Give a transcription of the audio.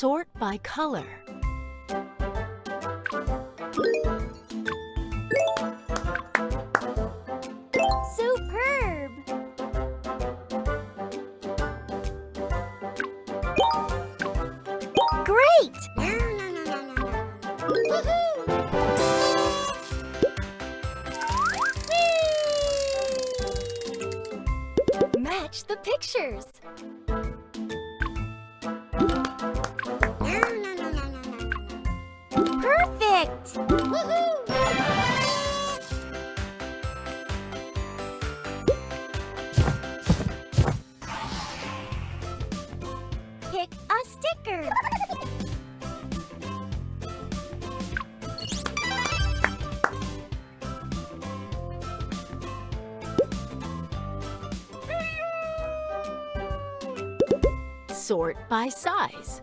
Sort by color. Superb! Great! Match the pictures. Perfect! Pick a sticker. Sort by size.